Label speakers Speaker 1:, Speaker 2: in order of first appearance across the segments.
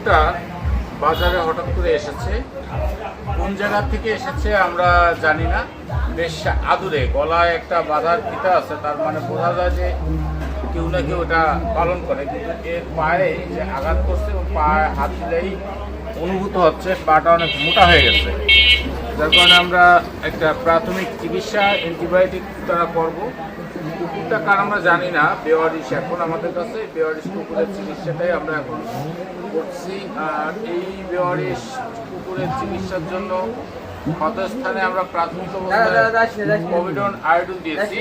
Speaker 1: কুকুরটা বাজারে হঠাৎ করে এসেছে, কোন জায়গা থেকে এসেছে আমরা জানি না। বেশ আদুরে, গলায় একটা বাঁধার ফিতা আছে, তার মানে বোঝা যায় যে কেউ না কেউ এটা পালন করে। কিন্তু এর পায়ে যে আঘাত করছে এবং পায়ে হাত দিলেই অনুভূত হচ্ছে পাটা অনেক মোটা হয়ে গেছে, যার কারণে আমরা একটা প্রাথমিক চিকিৎসা অ্যান্টিবায়োটিক দ্বারা করবো। কুকুরটা কার আমরা জানি না, বেওয়ারিশ এখন আমাদের কাছে বেওয়ারিশ কুকুরের চিকিৎসাটাই আমরা এখন করছি। আর এই বেওয়ারিশ কুকুরের চিকিৎসার জন্য ক্ষতস্থানে আমরা প্রাথমিক অবস্থায় পভিডন আয়োডিন দিয়েছি।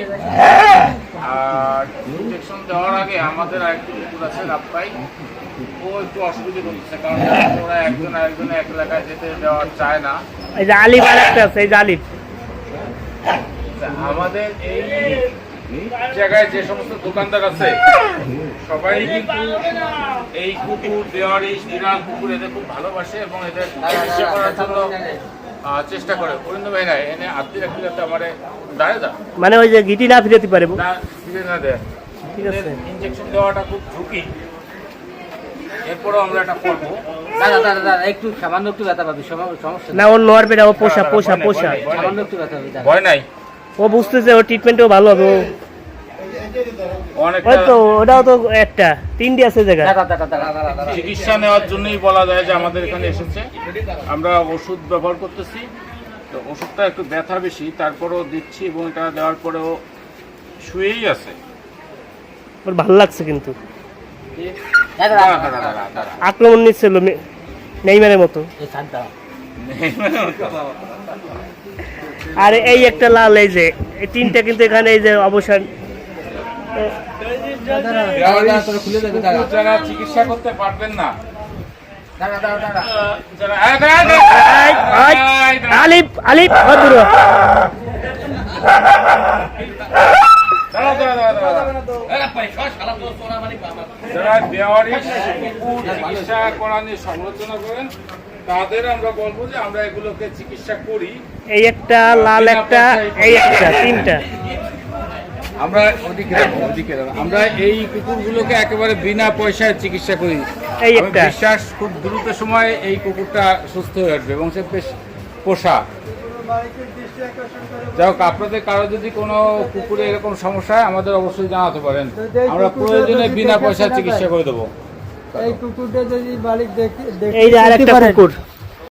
Speaker 1: আর ইনজেকশন দেওয়ার আগে আমাদের আরেকটি কুকুর আছে রাপ্পাই, ও একটু অসুবিধা করছে, কারণ ওরা একজন আরেকজনে এক এলাকায় যেতে দেওয়া চায় না।
Speaker 2: এই যে আলিফ আরেকটা আছে, এই যে আলিফ।
Speaker 1: আমাদের এই জায়গায় যে সমস্ত দোকানদার আছে সবাই কিন্তু এই কুকুর, বেওয়ারিশ, বিড়াল কুকুর এদের খুব ভালোবাসে এবং এদের চিকিৎসা করার জন্য চেষ্টা করে। অরিন্দম ভাই না এনে আত্মী রাখতে যাতে আমার দাঁড়িয়ে যা,
Speaker 2: মানে ওই যে গিটি না ফিরাতে পারে
Speaker 1: না ফিরে না দেয়।
Speaker 2: ঠিক আছে,
Speaker 1: ইনজেকশন দেওয়াটা খুব ঝুঁকি, এরপরেও আমরা এটা করবো।
Speaker 3: দাদা একটু সামান্য একটু ব্যথা পাবি, সমস্যা
Speaker 2: না ওর নোয়ার পেটা ও পোষা পোষা পোষা
Speaker 3: সামান্য একটু ব্যথা পাবি।
Speaker 1: ভয় নাই,
Speaker 2: ও বুঝতেছে ওর ট্রিটমেন্টও ভালো হবে।
Speaker 1: অনেকটা
Speaker 2: ওই তো ওটাও তো একটা তিনটি আছে জায়গা।
Speaker 1: চিকিৎসা নেওয়ার জন্যই বলা যায় যে আমাদের এখানে এসেছে। আমরা ওষুধ ব্যবহার করতেছি, তো ওষুধটা একটু ব্যথা বেশি, তারপরেও দিচ্ছি এবং এটা দেওয়ার পরেও শুয়েই আছে।
Speaker 2: ওর ভালো লাগছে কিন্তু
Speaker 1: দাঁড়া, দাঁড়া।
Speaker 2: আক্রমণ নিচ্ছিল নেইমারের মতো। আর এই একটা লাল, এই যে এই তিনটা কিন্তু এখানে এই যে অবসান
Speaker 1: যারা চিকিৎসা করতে পারবেন না,
Speaker 2: আলিফ আলিফ
Speaker 1: যারা বেওয়ারিশ কুকুর চিকিৎসা করা নিয়ে সমালোচনা করেন তাদের আমরা বলবো যে আমরা এগুলোকে চিকিৎসা করি।
Speaker 2: এই একটা লাল, একটা এই একটা, তিনটা
Speaker 1: আমরা এই কুকুরগুলোকে একেবারে বিনা পয়সায় চিকিৎসা করি।
Speaker 2: এই
Speaker 1: আমি
Speaker 2: একটা
Speaker 1: বিশ্বাস খুব দ্রুত সময়ে এই কুকুরটা সুস্থ হয়ে উঠবে এবং সে বেশ পোষা। যাই হোক, আপনাদের কারো যদি কোনো কুকুরে এরকম সমস্যা হয় আমাদের অবশ্যই জানাতে পারেন, আমরা প্রয়োজনে বিনা পয়সায় চিকিৎসা করে দেবো।
Speaker 4: এই কুকুরটা যদি মালিক দেখে
Speaker 2: এই যে আর একটা কুকুর